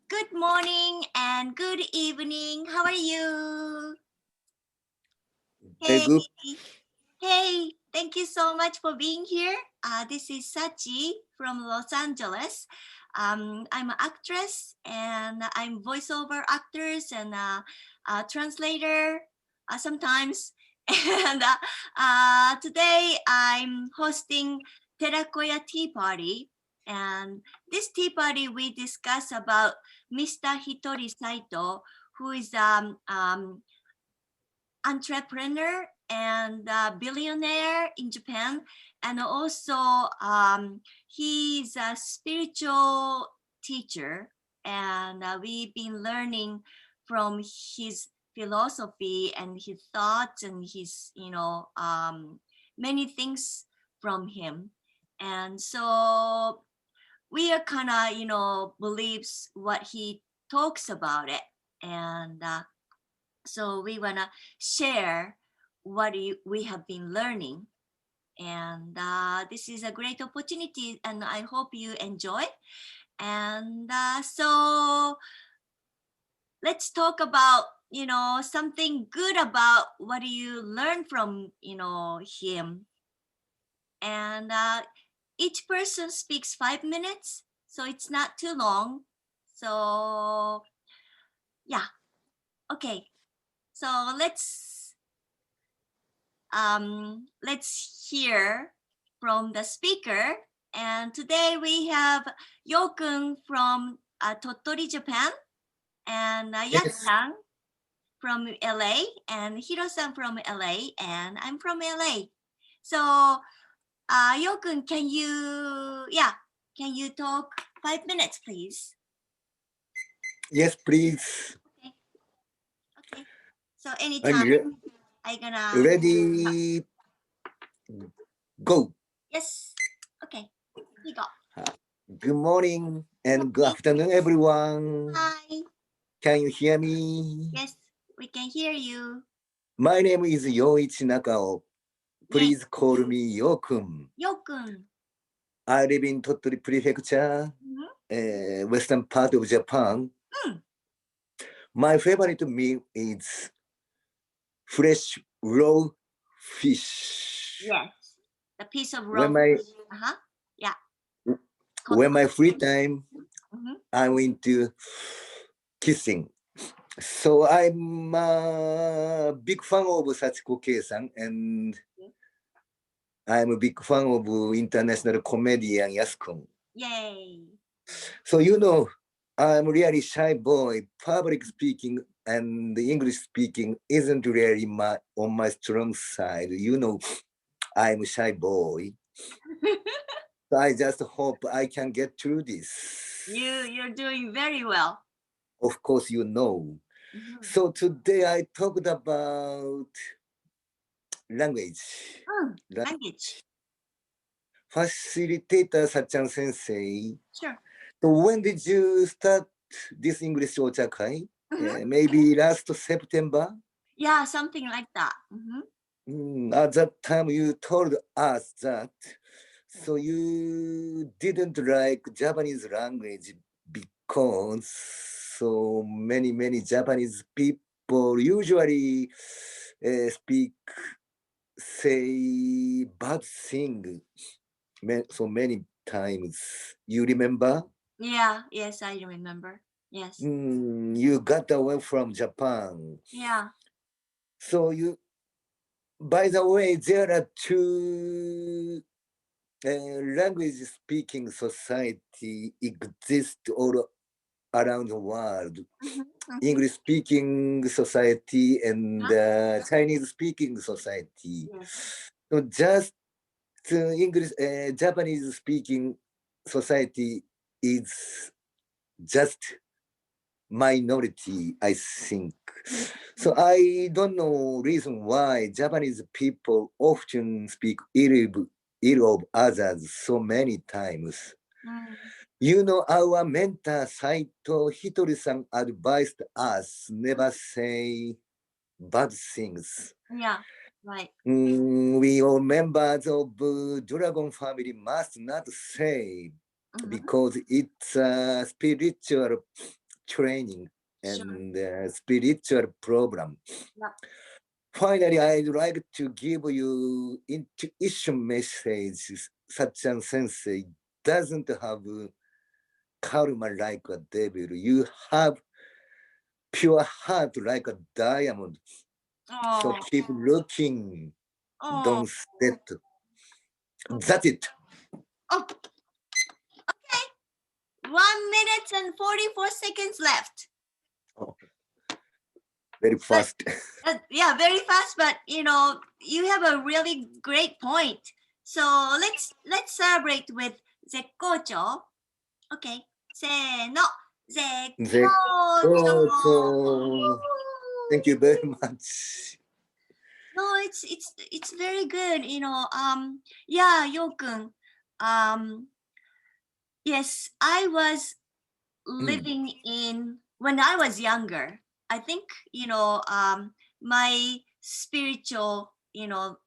Good morning and good evening. How are you? Very Hey, good. hey, thank you so much for being here. This is Sachi from Los Angeles. I'm an actress and I'm voiceover actors and translator sometimes. And today I'm hosting Terakoya Tea Party. And this tea party we discuss about Mr. Hitori Saito, who is entrepreneur and billionaire in Japan, and also he's a spiritual teacher, and we've been learning from his philosophy and his thoughts and his many things from him. And so we are kind of believes what he talks about it, and so we want to share what we have been learning. And this is a great opportunity and I hope you enjoy. And so let's talk about, something good about what do you learn from, him. And each person speaks 5 minutes, so it's not too long. So yeah, okay. So let's hear from the speaker. And today we have You-kun from Tottori, Japan, and Yes. Yacchan from LA, and Hiro-san from LA, and I'm from LA. So You-kun, can you talk 5 minutes, please? Yes, please. Okay. So anytime I'm gonna ready. Go. Yes. Okay. You go. Good morning and good afternoon, everyone. Hi. Can you hear me? Yes, we can hear you. My name is Yoichi Nakao. Please call me You-kun. You-kun. I live in Tottori Prefecture, western part of Japan. My favorite meal is fresh raw fish. Yes, the piece of raw When my fish. Yeah. when my free time, Mhm. I'm into kissing. So I'm a big fan of Sachiko Kei-san, and I'm a big fan of international comedian Yasu-kun. Yay. So I'm really shy boy. Public speaking and English speaking isn't really on my strong side. I'm a shy boy. So I just hope I can get through this. You're doing very well. Of course, So today I talked about language. Language. Facilitator Yacchan Sensei. Sure. So when did you start this English ocha kai? Maybe last September? Yeah, something like that. At that time you told us that so you didn't like Japanese language because so many Japanese people usually say bad thing so many times. You remember? Yeah, yes, I remember. Yes. You got away from Japan. Yeah. So by the way, there are two language speaking society exist all around the world. English speaking society and Chinese speaking society. Yes. So just English Japanese speaking society is just minority, I think. So I don't know reason why Japanese people often speak ill of others so many times. Our mentor Saito Hitori-san advised us never say bad things. Yeah, right. We all members of Dragon family must not say because it's a spiritual training Sure. and spiritual program. Yeah. Finally, I'd like to give you intuition messages such as Sensei doesn't have karma like a devil. You have pure heart like a diamond. So Oh, keep looking. oh, Don't sit. That's it. oh. Okay. 1 minute and 44 seconds left. Oh, very fast. Yeah, very fast, but you know, you have a really great point. So let's celebrate with Zekkocho. Okay. せーの。Zekkocho. So, thank you very much. No, it's very good. You know, yeah, Yo-kun. Yes, I was living in when I was younger. I think, you know, my spiritual, you know,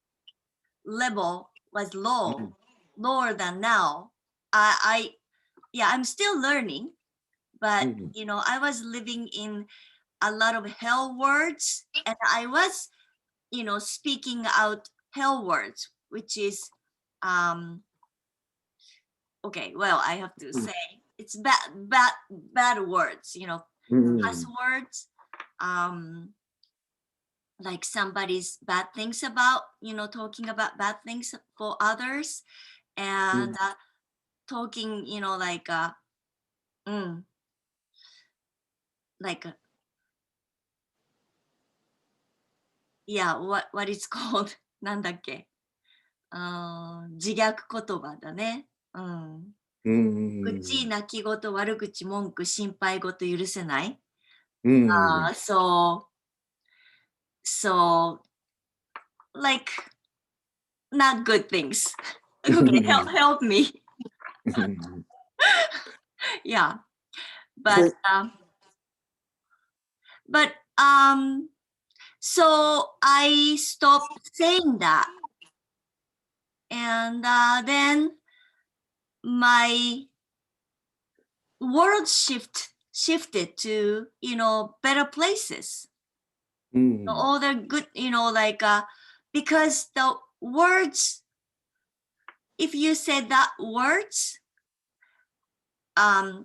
level was lower than now. Yeah, I'm still learning, but you know, I was living in a lot of hell words, and I was, you know, speaking out hell words, which is, okay, well, I have to say it's bad words, you know, cuss words, like somebody's bad things about, you know, talking about bad things for others, and talking, you know, like like yeah, what it's called なんだっけ、自虐言葉だね。口、泣き言、悪口、文句、心配事、許せない。So like not good things. Okay, help me. Yeah, but so I stopped saying that, and then my world shifted to, you know, better places. All the good, you know, like because the words, if you say that words,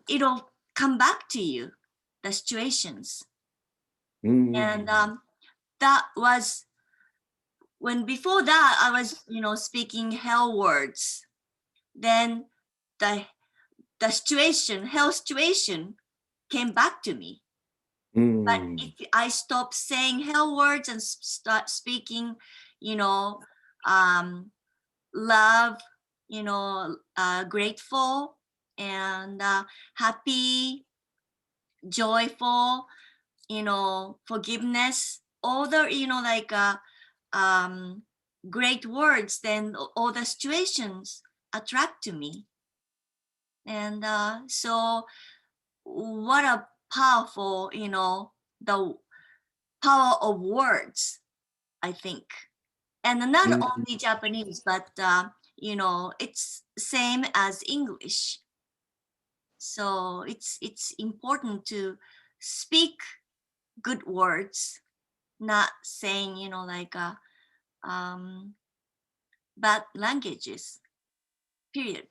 it'll come back to you, the situations. And that was when before that I was, you know, speaking hell words. Then the situation, hell situation came back to me. But if I stop saying hell words and start speaking, you know, love, you know, grateful and happy, joyful, you know, forgiveness, all the, you know, like great words, then all the situations attract to me. And so what a powerful, you know, the power of words, I think. And not only Japanese, but you know, it's same as English. So it's important to speak good words, not saying, you know, like bad languages. Period.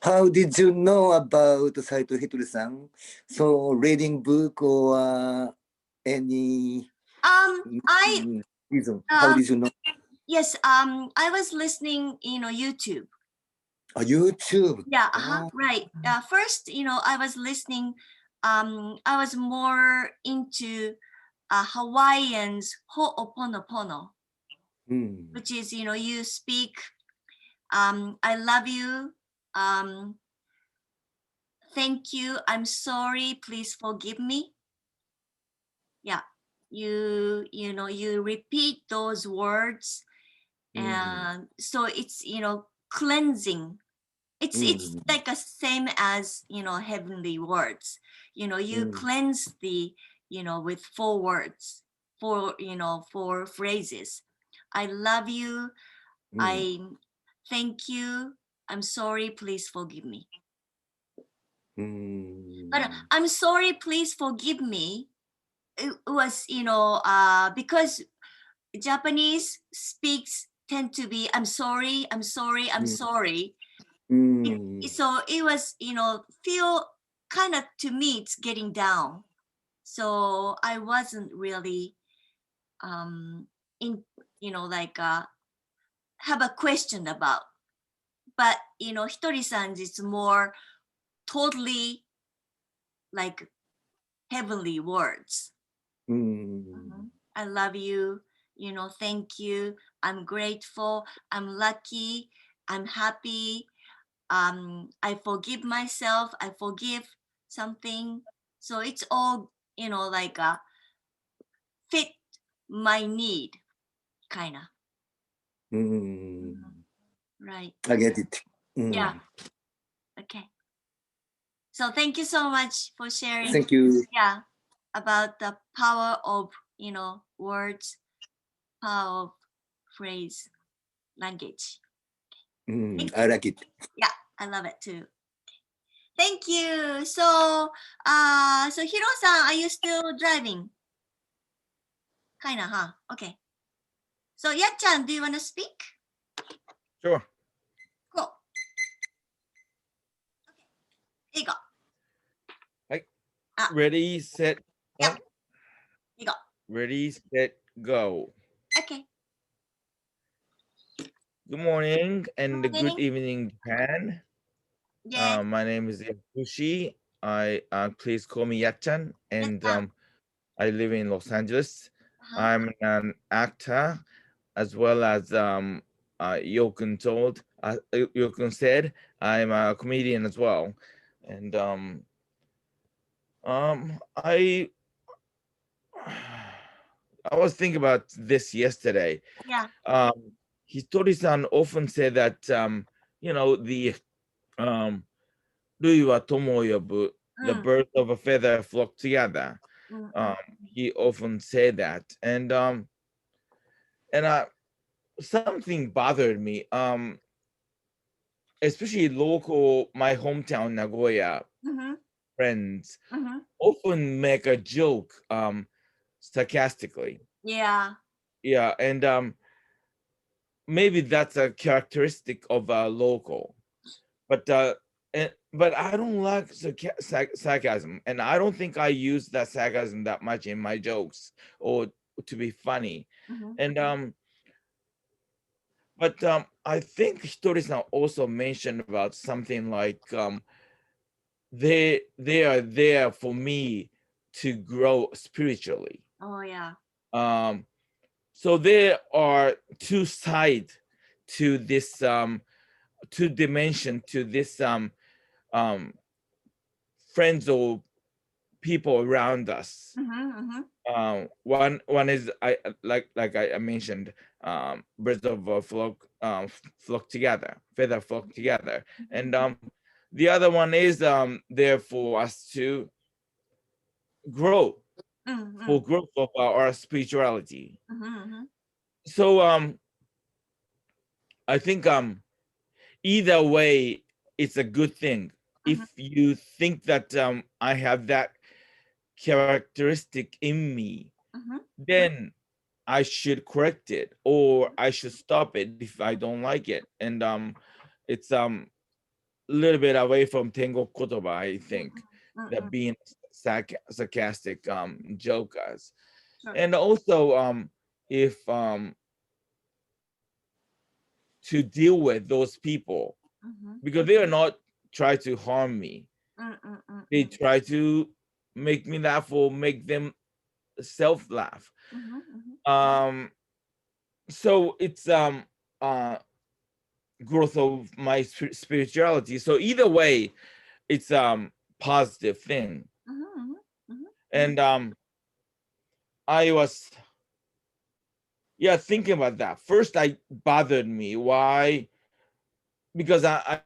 How did you know about Saito Hitori-san? So reading book or any reason? How did you know? Yes, I was listening, you know, YouTube. YouTube. Yeah, right. First, you know, I was listening. I was more into Hawaiian's Ho'oponopono, which is, you know, you speak, I love you, thank you, I'm sorry, please forgive me. Yeah, you know, you repeat those words, and so it's, you know, cleansing. It's like a same as, you know, heavenly words. You know, you cleanse the, you know, with 4 words, 4, you know, 4 phrases. I love you. I thank you. I'm sorry. Please forgive me. But I'm sorry, please forgive me. It was, because Japanese speaks tend to be, I'm sorry, I'm sorry, I'm sorry. So it was, feel kind of, to me, it's getting down. So I wasn't really, have a question about. But, Hitori-san is more totally like heavenly words. I love you, thank you, I'm grateful, I'm lucky, I'm happy, I forgive myself, I forgive something. So it's all, fit my need, kind of. Right. I get it. Yeah. Okay. So thank you so much for sharing. Thank you. Yeah. About the power of, words, power of phrase, language. I like it. Yeah, I love it too. Thank you. So, Hiro-san, are you still driving? Kinda, huh? Okay. So, Yacchan, do you want to speak? Sure. Cool. Okay. Here you go. Ready, set, yeah. Here you go. Ready, set, go. Okay. Good morning and good evening, Japan. Yeah. My name is Yakushi. Please call me Yacchan, and I live in Los Angeles. I'm an actor, as well as You-kun You-kun said, I'm a comedian as well, and I was thinking about this yesterday. Yeah. Hitori-san often said that the Rui wa tomo yobu, the birds of a feather flock together. He often said that, and something bothered me. Especially local, my hometown Nagoya friends often make a joke sarcastically. Yeah. Yeah, and maybe that's a characteristic of a local, but I don't like sarcasm, and I don't think I use that sarcasm that much in my jokes or to be funny. And but I think Hitori-san also mentioned about something like they are there for me to grow spiritually. Oh yeah. So there are two sides to this two dimension to this friends or people around us. One is like I mentioned, birds of a flock together, feather flock together, and the other one is there for us to grow, for growth of our spirituality. So I think either way, it's a good thing. If you think that I have that characteristic in me, then I should correct it, or I should stop it if I don't like it. And it's a little bit away from Tengo Kotoba, I think, that being sarcastic jokers. And also if to deal with those people, because they are not try to harm me. They try to make me laugh or make them self laugh. So it's growth of my spirituality. So either way, it's positive thing. And I was thinking about that. First, I bothered me. Why? Because I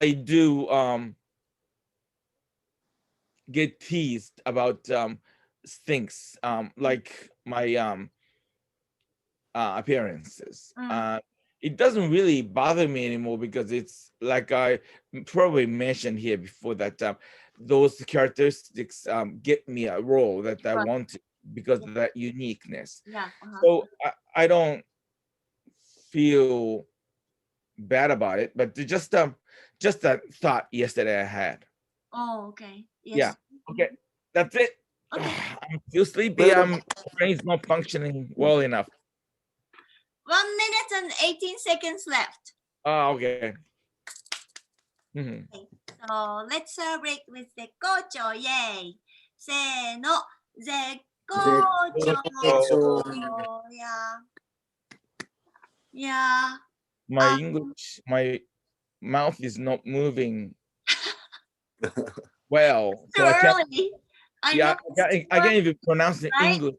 do get teased about things like my appearances. It doesn't really bother me anymore because it's like I probably mentioned here before that those characteristics get me a role that I Right. wanted because of that uniqueness. Yeah. So I don't feel bad about it, but just a thought yesterday I had. Oh, okay. Yes. Yeah. Okay. That's it. Okay. I'm still sleepy. Brain's not functioning well enough. 1 minute and 18 seconds left. Oh, okay. Okay. So let's celebrate with Zekkocho. Yay. せーの。Zekkocho. Yeah. Yeah. My English, my mouth is not moving well. Too So I can't. early. Yeah, I can't even pronounce the right? English.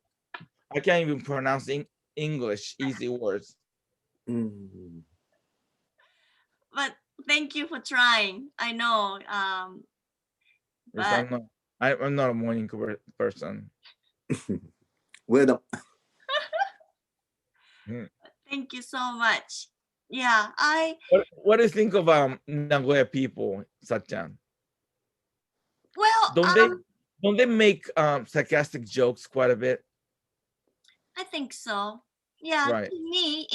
I can't even pronounce English easy words. But thank you for trying. I know. Yes, But I'm not a morning person. Well done. thank you so much. Yeah, What do you think of Nagoya people, Sacchan? well, Don't they make sarcastic jokes quite a bit? I think so. Yeah, Right. to me,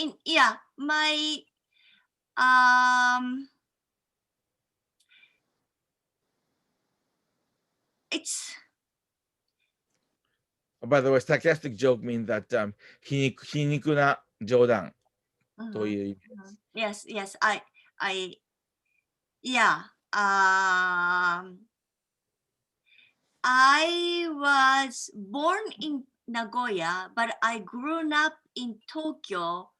my it's By the way, sarcastic joke means that 皮肉な冗談という意味です。yes, yeah. I was born in Nagoya, but I grew up in Tokyo.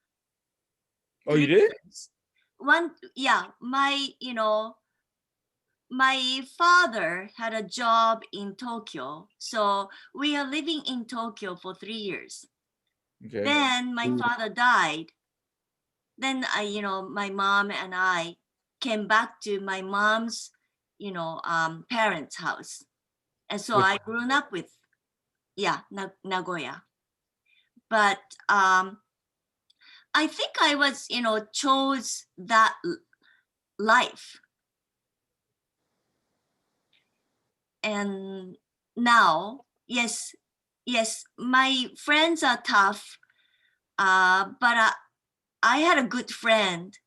Oh, you did? My father had a job in Tokyo, so we are living in Tokyo for 3 years. Okay. Then my father died. Then my mom and I came back to my mom's, parents' house, and so I grew up with, Nagoya. But I think I was, chose that life. And now, yes, my friends are tough, but I had a good friend.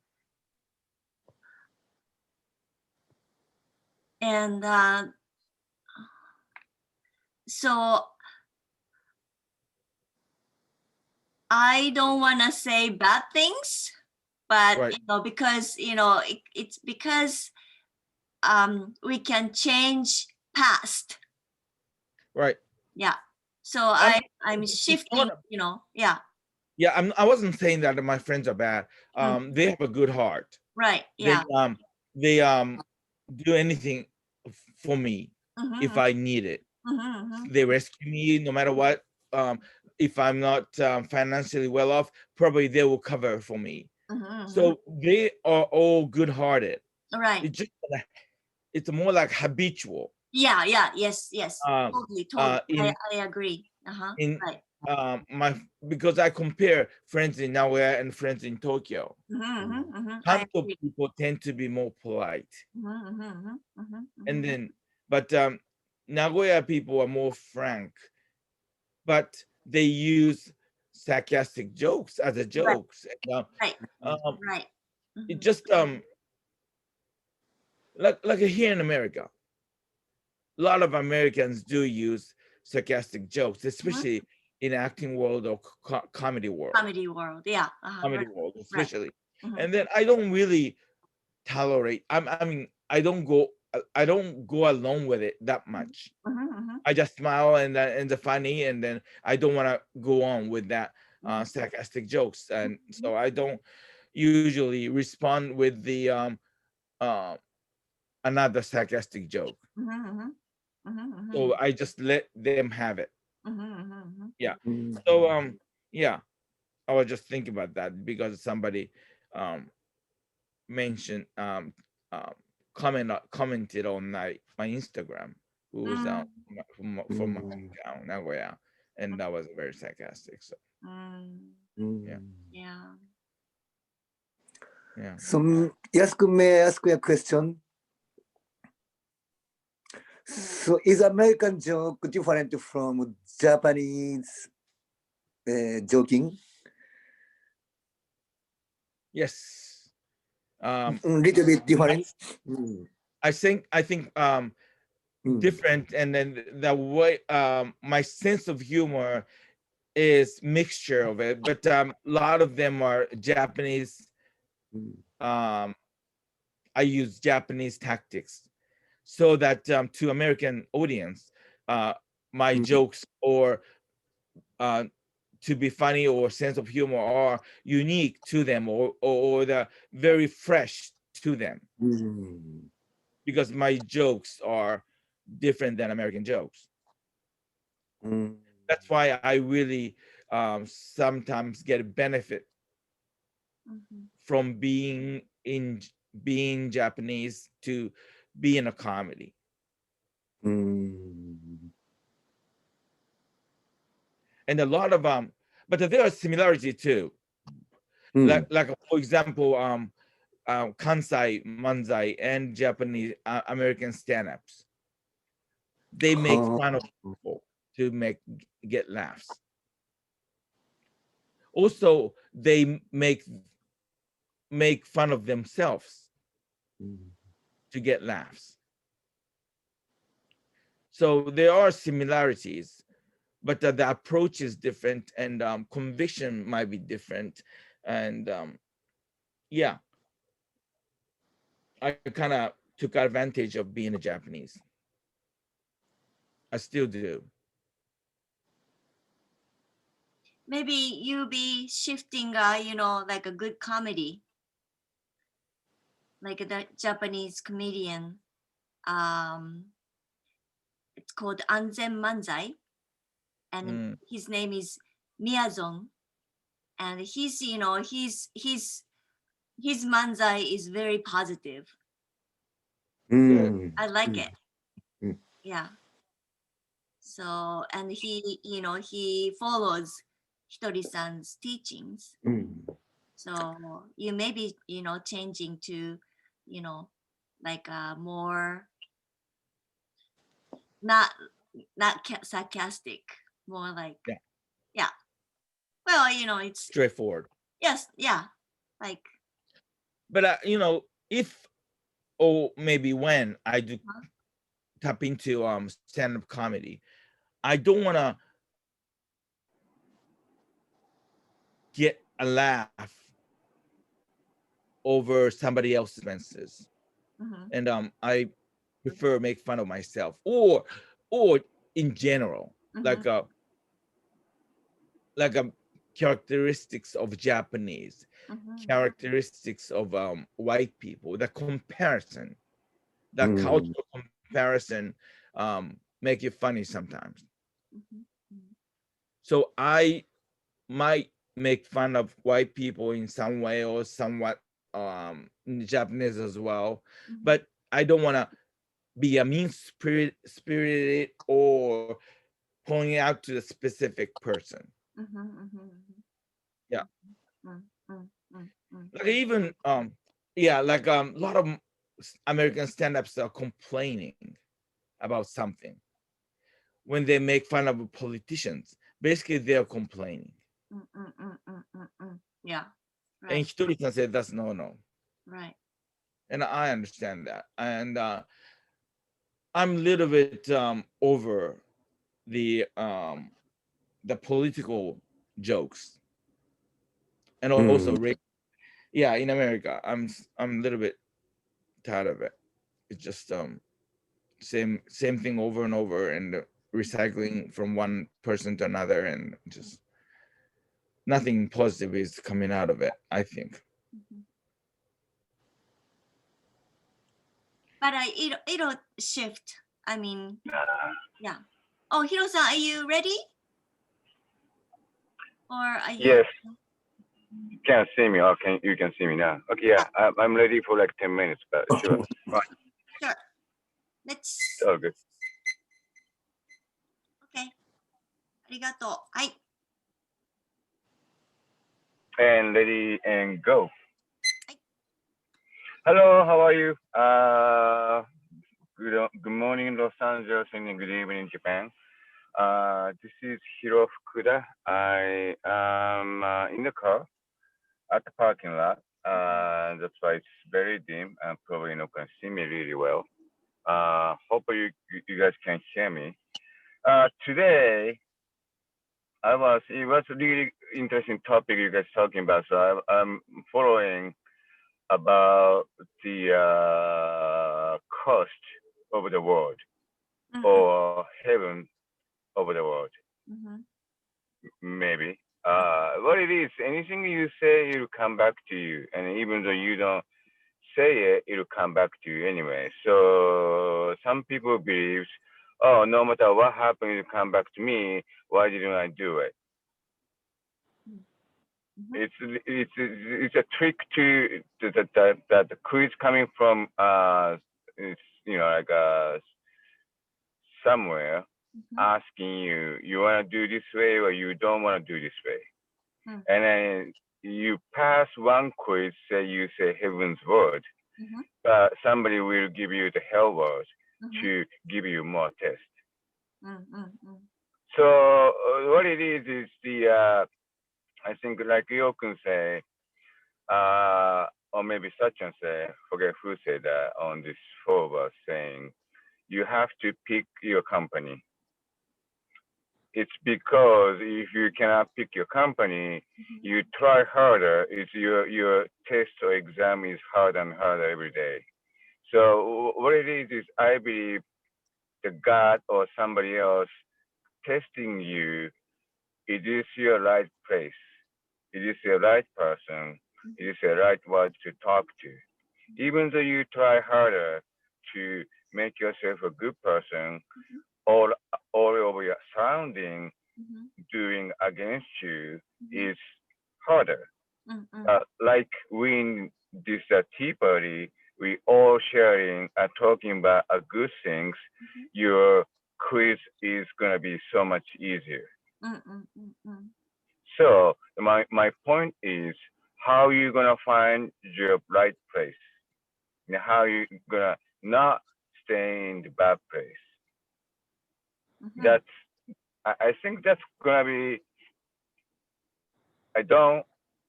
And so I don't want to say bad things, but Right. because it's because we can change past. Right. Yeah. So I'm shifting, yeah. Yeah, I wasn't saying that my friends are bad. They have a good heart. Right. Yeah. They do anything for me if I need it. They rescue me no matter what. If I'm not financially well off, probably they will cover for me. So they are all good-hearted. Right. It's more like habitual. Yeah. Yes. Totally. I agree. Right. Because I compare friends in Nagoya and friends in Tokyo. Kanto people tend to be more polite. And then, but Nagoya people are more frank, but they use sarcastic jokes as a jokes. Right. It just like here in America, a lot of Americans do use sarcastic jokes, especially in acting world or comedy world. Comedy world, yeah. Comedy world, especially. And then I don't really tolerate. I mean, I don't go along with it that much. I just smile and the funny, and then I don't want to go on with that sarcastic jokes, and so I don't usually respond with the another sarcastic joke. So I just let them have it. Yeah. So yeah, I was just thinking about that because somebody mentioned commented on my Instagram, who was from my hometown, Nagoya, and that was very sarcastic. So yeah. So Yas-kun, may I ask you a question? So is American joke different from Japanese joking? Yes. Little bit different. I think different, and then the way my sense of humor is mixture of it, but a lot of them are Japanese. I use Japanese tactics so that to American audience, my jokes or to be funny or sense of humor are unique to them, or the very fresh to them, because my jokes are different than American jokes. That's why I really sometimes get a benefit from being Japanese to be in a comedy. And a lot of but there are similarity too. Like for example, Kansai Manzai and Japanese American stand-ups. They make fun of people to get laughs. Also, they make fun of themselves to get laughs. So there are similarities, but the approach is different, and conviction might be different. And yeah, I kind of took advantage of being a Japanese. I still do. Maybe you be shifting, like a good comedy, like the Japanese comedian. It's called Anzen Manzai, and his name is Miyazon, and he's his manzai is very positive. I like it. Yeah. So, and he follows Hitori-san's teachings. So you may be changing to like a more not sarcastic, more like yeah. Well, it's straightforward. Yes, yeah, like. But if or maybe when I do tap into stand-up comedy, I don't want to get a laugh over somebody else's expenses, and I prefer make fun of myself, or in general, like a characteristics of Japanese, characteristics of white people, the comparison, the cultural comparison make it funny sometimes. So I might make fun of white people in some way, or somewhat Japanese as well, but I don't want to be a spirited or pointing out to a specific person. Yeah. Like even like a lot of American stand-ups are complaining about something. When they make fun of politicians, basically they're complaining. Yeah. Right. And Hitori-san said that's no. Right. And I understand that. And I'm a little bit over the political jokes, and also in America, I'm a little bit tired of it. It's just same thing over and over, and recycling from one person to another, and just nothing positive is coming out of it, I think. But it'll shift. I mean, yeah. Oh, Hiro-san, are you ready? Or are you? Yes. You can't see me. Okay, you can see me now. Okay, yeah, I'm ready for like 10 minutes, but sure. Fine. Sure. Let's. Oh, good. Okay. ありがとう。はい。And ready and go. Hello, how are you? Good morning, Los Angeles and good evening, Japan. This is Hiro Fukuda. I am in the car at the parking lot. That's why it's very dim and probably not going to see me really well. Hopefully you guys can hear me. Today, it was a really interesting topic you guys talking about. So I'm following about the cost of the world or heaven of the world. Maybe. What it is, anything you say, it'll come back to you. And even though you don't say it, it'll come back to you anyway. So some people believe, oh, no matter what happens, it'll come back to me. Why didn't I do it? It's a trick to that the quiz coming from it's like somewhere asking you want to do this way or you don't want to do this way, and then you pass one quiz, you say heaven's word, but somebody will give you the hell word to give you more test. So what it is the I think like You-kun say, or maybe Yacchan say, forget who said that on this forward saying, you have to pick your company. It's because if you cannot pick your company, you try harder. It's your test or exam is harder and harder every day. So what it is I believe the God or somebody else testing you, it is your right place. It is the right person. It is the right word to talk to. Even though you try harder to make yourself a good person, all over your surrounding doing against you is harder. Like we in this tea party, we all sharing, talking about good things. Your quiz is gonna be so much easier. So my point is, how you gonna find your right place? And how you gonna not stay in the bad place? That's I think that's gonna be. I don't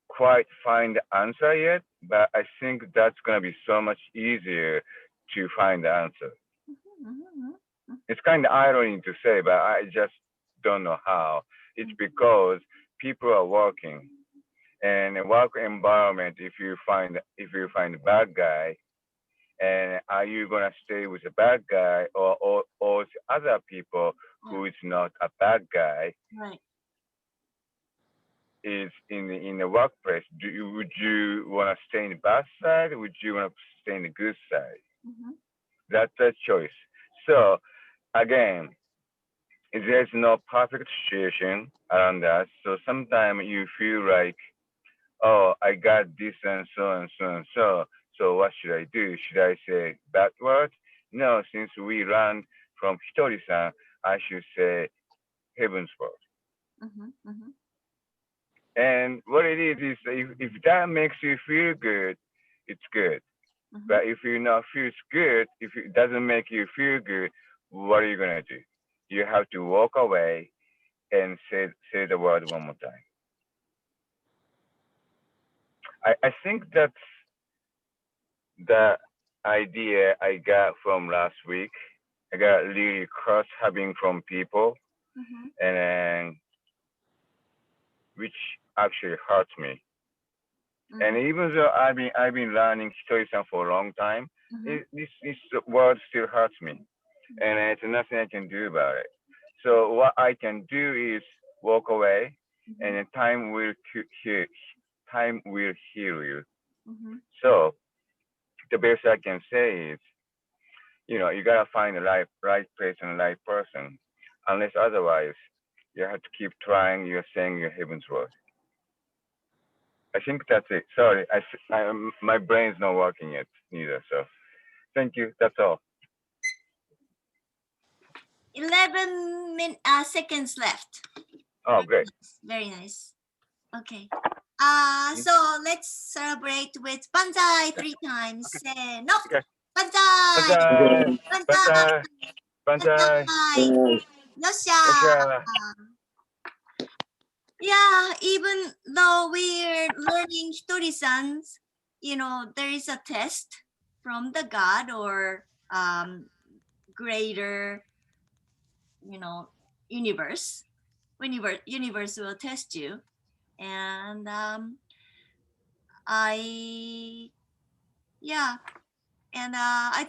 quite find the answer yet, but I think that's gonna be so much easier to find the answer. It's kind of irony to say, but I just don't know how. It's because people are working, and a work environment. If you find a bad guy, and are you gonna stay with a bad guy or other people who is not a bad guy? Right. Is in the workplace. Would you want to stay in the bad side, or would you want to stay in the good side? That's a choice. So again, there's no perfect situation around that. So sometimes you feel like, oh, I got this and so and so and so. So what should I do? Should I say bad words? No, since we learned from Hitori-san, I should say heaven's word. And what it is if that makes you feel good, it's good. But if you not feels good, if it doesn't make you feel good, what are you gonna do? You have to walk away and say the word one more time. I think that's the idea I got from last week. I got really cross having from people, and then which actually hurts me. And even though I've been learning Hitori-san for a long time, this word still hurts me, and it's nothing I can do about it. So what I can do is walk away, and time will heal you. So the best I can say is, you gotta find the right place and the right person. Unless otherwise, you have to keep trying. You're saying your heaven's word. I think that's it. Sorry, my brain's not working yet neither. So, thank you. That's all. 11 seconds left. Oh, great. Very nice. Okay. So let's celebrate with Banzai 3 times. Say no. Okay. Banzai. Banzai. Banzai. Banzai. はい。よっしゃー。Yeah, even though we're learning Hitori-san's, there is a test from the God or greater, universe. Universe will test you. And I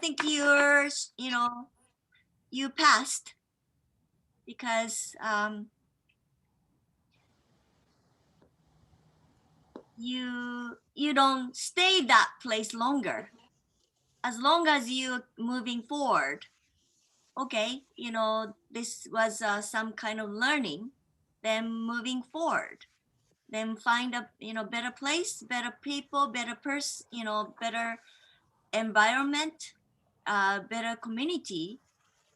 think you passed because you don't stay that place longer. As long as you're moving forward, okay, this was some kind of learning, then moving forward, then find a better place, better people, better person, better environment, better community.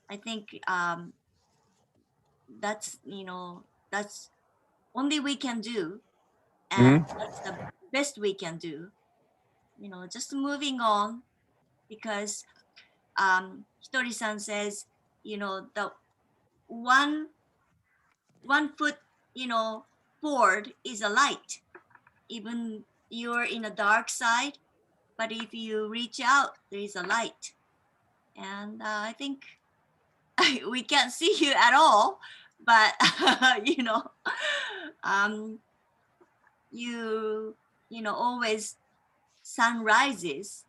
I think that's only we can do, and that's the best we can do. Just moving on, because Hitori-san says, the one foot, forward is a light. Even you're in a dark side, but if you reach out, there is a light. And I think we can't see you at all, but always sun rises,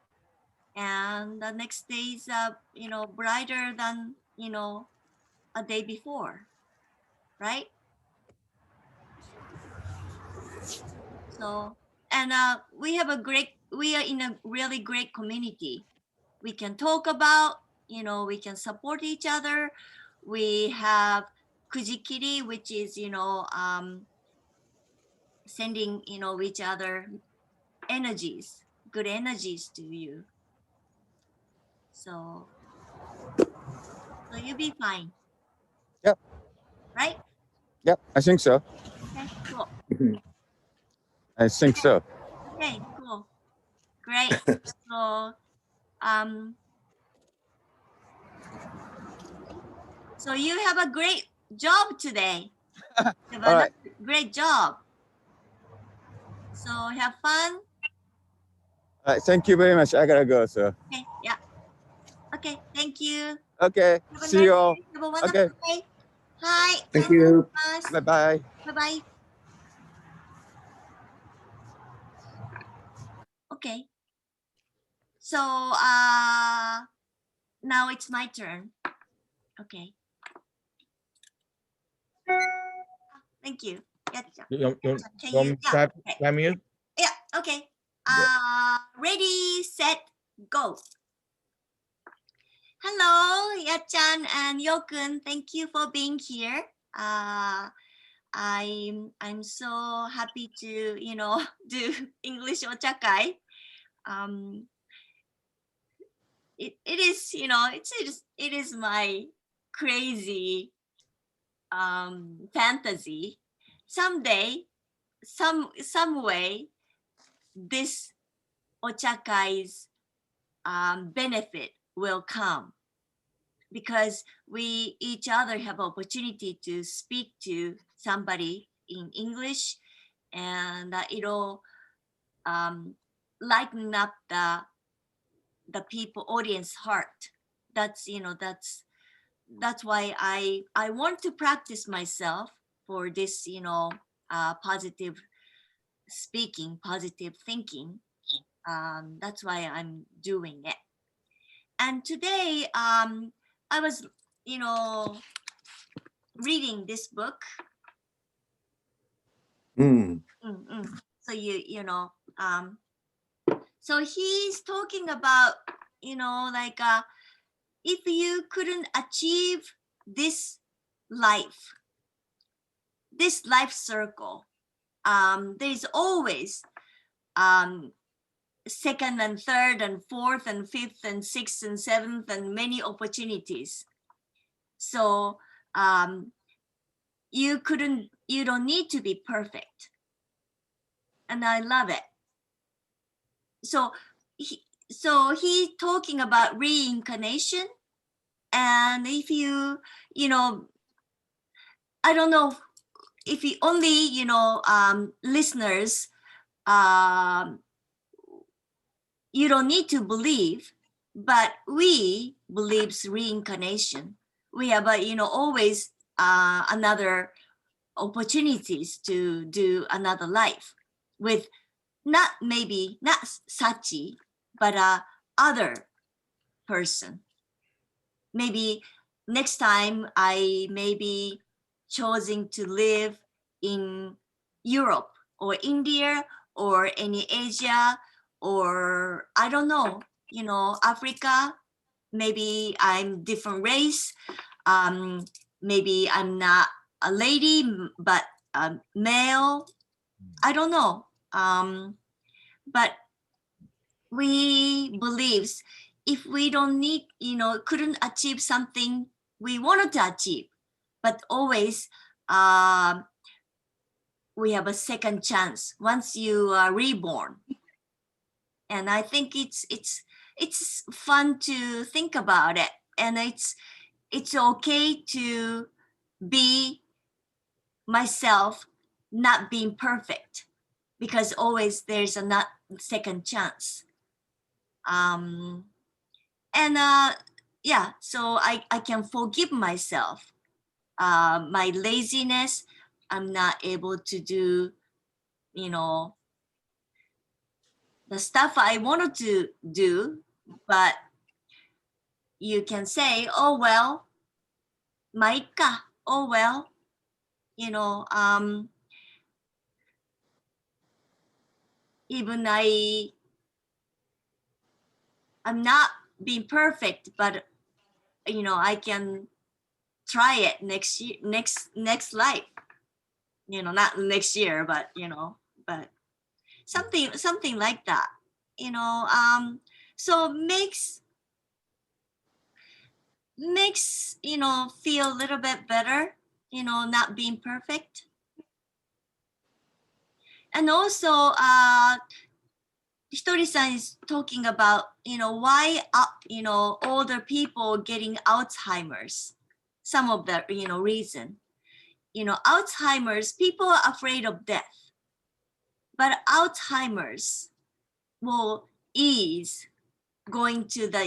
and the next day is brighter than a day before, right? So, and we are in a really great community. We can talk about, we can support each other. We have Kujikiri, which is sending each other energies, good energies to you. So you'll be fine. Yep. Right? Yep, I think so. Okay, cool. I think so. Okay, cool. Great. So you have a great job today. You have All right. great job. So have fun. All right, thank you very much. I gotta go, sir. Okay, yeah. Okay, thank you. Okay, Have a see nice you all. day. Have a wonderful Okay. day. Hi. Thank you. Bye-bye. Bye-bye. Okay. So now it's my turn. Okay. Thank you. Yacchan. You Can want you? me to type you? Yeah, okay. Ready, set, go. Hello, Yacchan and You-kun. Thank you for being here. I'm so happy to do English ochakai. It is it is my crazy fantasy. Someday, some way, this ochakai's benefit will come, because we each other have opportunity to speak to somebody in English, and it'll lighten up the people audience heart. That's that's why I want to practice myself for this positive speaking, positive thinking. That's why I'm doing it. And today I was reading this book. So so he's talking about like if you couldn't achieve this life circle, there's always second and third and fourth and fifth and sixth and seventh and many opportunities. So you don't need to be perfect. And I love it. So he's talking about reincarnation And if you, I don't know if you only, listeners, you don't need to believe, but we believe reincarnation. We have, always another opportunities to do another life with not Sachi, but other person. Maybe next time I may be choosing to live in Europe or India or any Asia, or I don't know, Africa. Maybe I'm different race. Maybe I'm not a lady, but a male. I don't know. But we believes if we don't need, couldn't achieve something we wanted to achieve, but always we have a second chance once you are reborn. And I think it's fun to think about it, and it's okay to be myself, not being perfect, because always there's a not second chance. And yeah, so I can forgive myself. My laziness, I'm not able to do, the stuff I wanted to do, but you can say, oh, well, maika, oh, well, even I'm not being perfect, but, I can try it next year, next life, not next year, but, but something like that, so makes feel a little bit better, not being perfect. And also Hitori-san is talking about, why older people getting Alzheimer's. Some of the reason, Alzheimer's, people are afraid of death, but Alzheimer's will ease going to the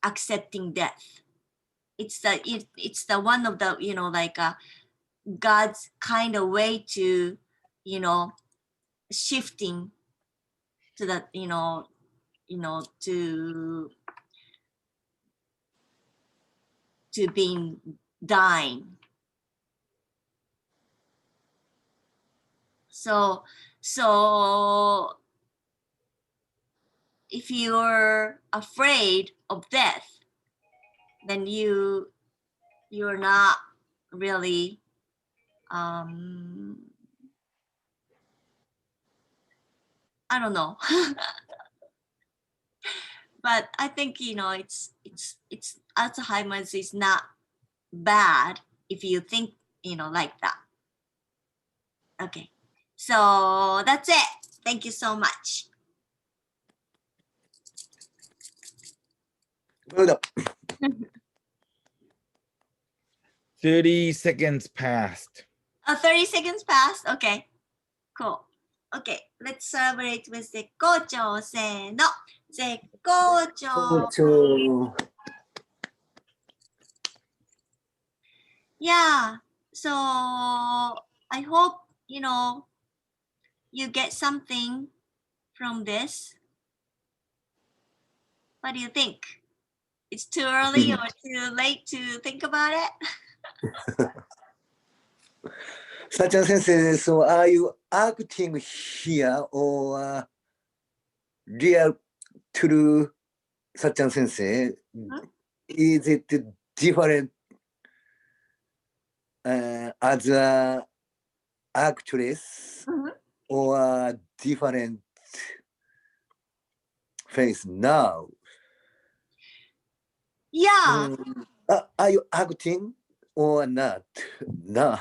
accepting death. It's the one of the God's kind of way to shifting to the to being dying. So if you're afraid of death, then you're not really I don't know. But I think it's Alzheimer's is not bad if you think like that. Okay, so that's it. Thank you so much. Good. 30 seconds passed. 30 seconds passed. Okay, cool. Okay, let's celebrate with 絶好調。せーの。絶好調。Yeah, so I hope you get something from this. What do you think? It's too early or too late to think about it? Yacchan sensei, so are you acting here or real true Yacchan sensei? Is it different as an actress or different face now? Yeah. Are you acting or not? No.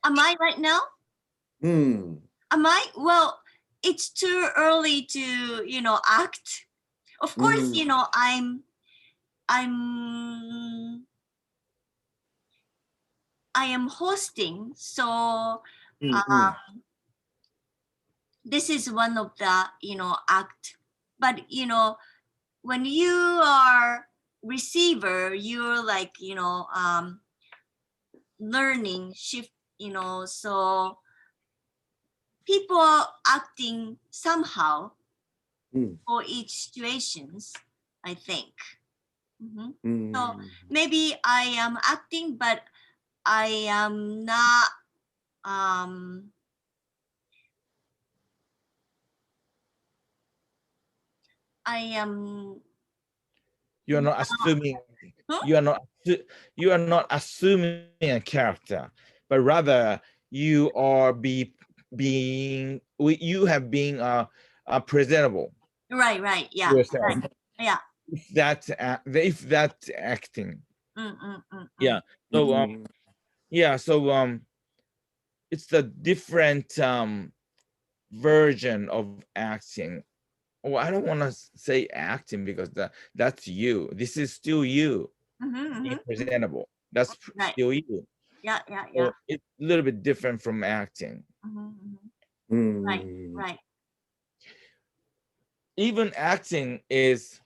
Am I right now? Am I? Well, it's too early to, act. Of course, Mm. you know, I am hosting, so this is one of the, you know, act. But you know, when you are receiver, you're like, you know, learning shift, you know, so people are acting somehow for each situations, I think. So maybe I am acting, but I am not I am You're not assuming. Huh? You are not assuming a character, but rather you are you have been presentable. right, yeah, Yourself. right, yeah. If that's acting. Yeah. So it's a different version of acting. Oh, I don't want to say acting because that's you. This is still you. Being presentable. That's Right. still you. Yeah. So it's a little bit different from acting. Right. Even acting is,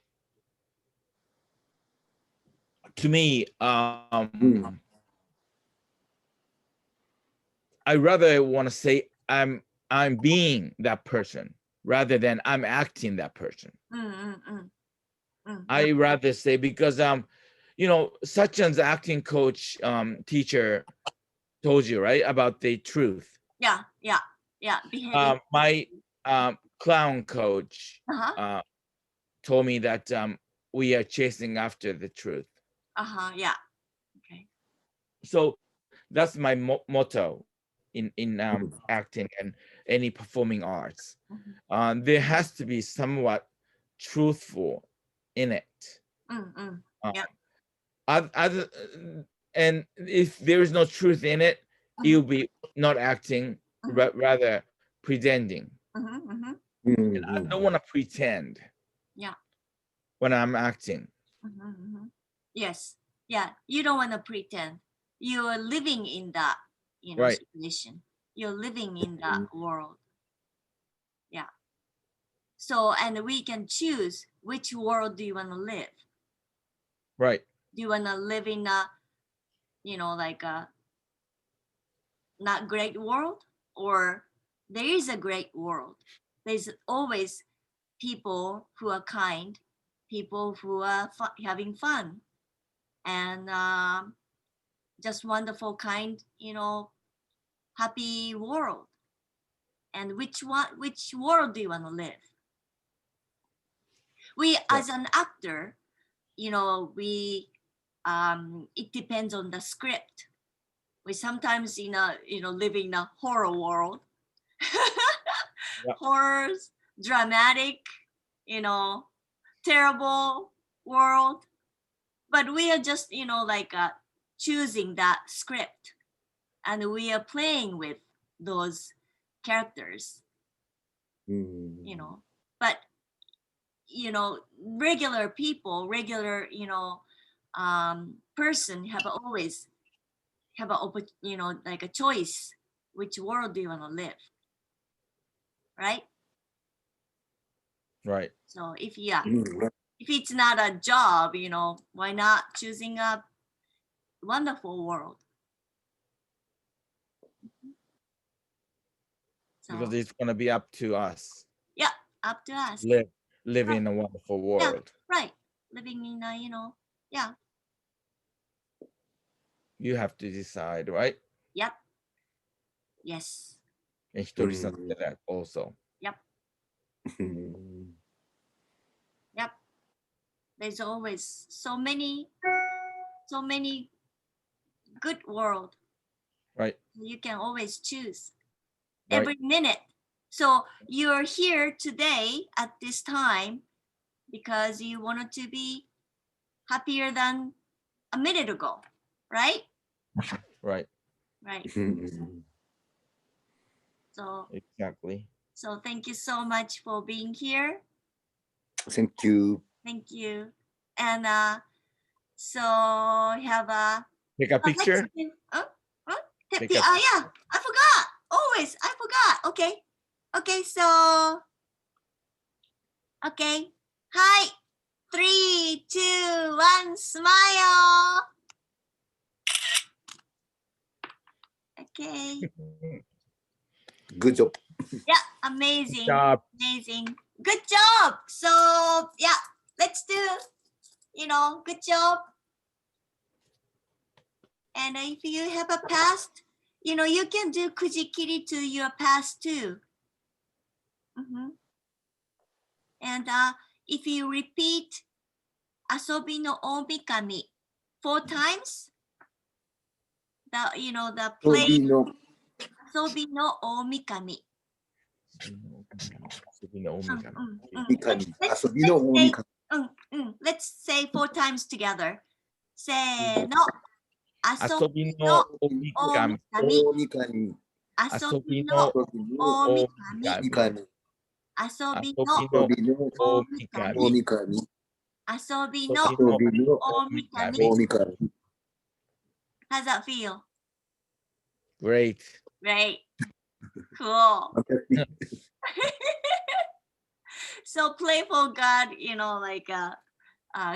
to me, I rather want to say I'm being that person rather than I'm acting that person. I rather say, because you know, Sacchan's acting coach teacher told you, right, about the truth. Yeah. Behaving. My clown coach told me that we are chasing after the truth. Yeah. Okay. So that's my motto in acting and any performing arts. There has to be somewhat truthful in it. Yeah. And if there is no truth in it, you'll be not acting, rather pretending. And I don't want to pretend. Yeah. When I'm acting. Yes. Yeah. You don't want to pretend. You are living in that, you know, Right. situation. You're living in that world. Yeah. So, and we can choose which world do you want to live. Right. Do you want to live in a, you know, like a not great world, or there is a great world? There's always people who are kind, people who are having fun, and just wonderful, kind, you know, happy world. And which world do you want to live? We, as an actor, you know, we it depends on the script. We sometimes, you know, live in a horror world. Horrors, dramatic, you know, terrible world. But we are just, you know, like choosing that script, and we are playing with those characters, you know. But you know, regular people, regular, you know, person have always have a, you know, like a choice. Which world do you want to live? Right. Right. So if if it's not a job, you know, why not choosing a wonderful world? So, because it's going to be up to us. Yeah, up to us. Live in a wonderful world. Yeah, right. Living in a, you know, yeah. You have to decide, right? Yep. Yes. And Hitori-san said that also. Yep. Yep. There's always so many good world. Right. You can always choose Right. every minute. So you're here today at this time because you wanted to be happier than a minute ago, right? Right. Right. So exactly. So thank you so much for being here. Thank you. Thank you. And so have a Take a picture. Yeah, I Take a- forgot. Always, I forgot. Okay. Okay, so okay. Hi. 3, 2, 1, smile. Okay. Good job. Yeah, amazing. Job. Amazing. Good job. So yeah, let's do, good job. And if you have a past, you can do kujikiri to your past too. And if you repeat asobi no omikami 4 times, the play asobi no omikami. Let's say 4 times together. Se no. Asobi no omikami. Asobi no omikami. Asobi no omikami. Asobi no omikami. How's that feel? Great. Great. Cool. So playful God,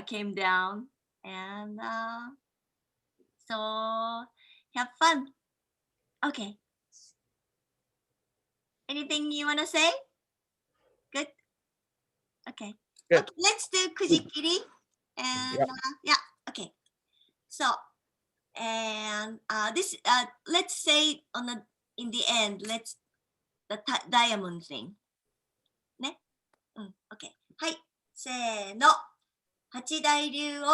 came down and so have fun. Okay. Anything you want to say? Good. Okay. Good. Okay, let's do kujikiri. And yeah. Okay. So and this let's say in the end, let's the diamond thing. Ne? Okay. はい。せーの。八大流を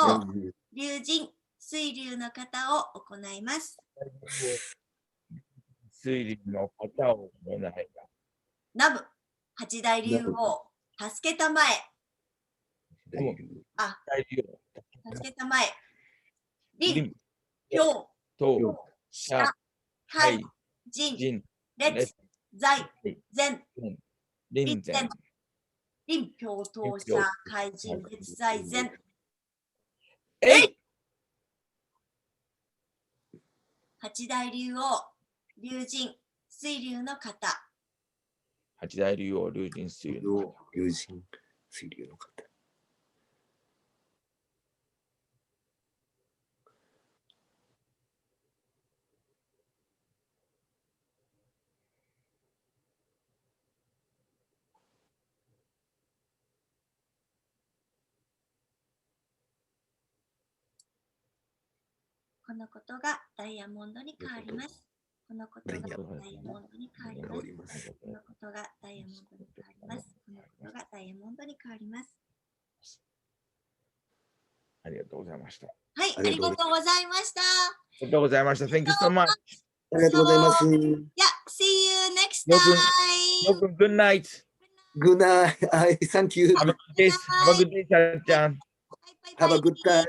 龍神水流の方を行います。水流の方を行います。ナム、八大流を助けたまえ。助けたまえ。リン、ヒョウ、と、シャ、ハイ、ジン、レツ、ザイ、ゼン、リンゼン、リン、ピョウ、トウ、シャ、ハイ、ジン、レツ、ザイ、ゼン。えい！八大流を龍神、水流の方。八大流を龍神水流の方。龍神水流の方。このことがダイヤモンドに変わります。このことがダイヤモンドに変わります。このことがダイヤモンドに変わります。このことがダイヤモンドに変わります。ありがとうございました。はい、ありがとうございました。ありがとうございました。Thank you so much. ありがとうございます。Yeah, see you next time. Good night. Good night. Thank you. Have a good day, Yacchan. Have a good time.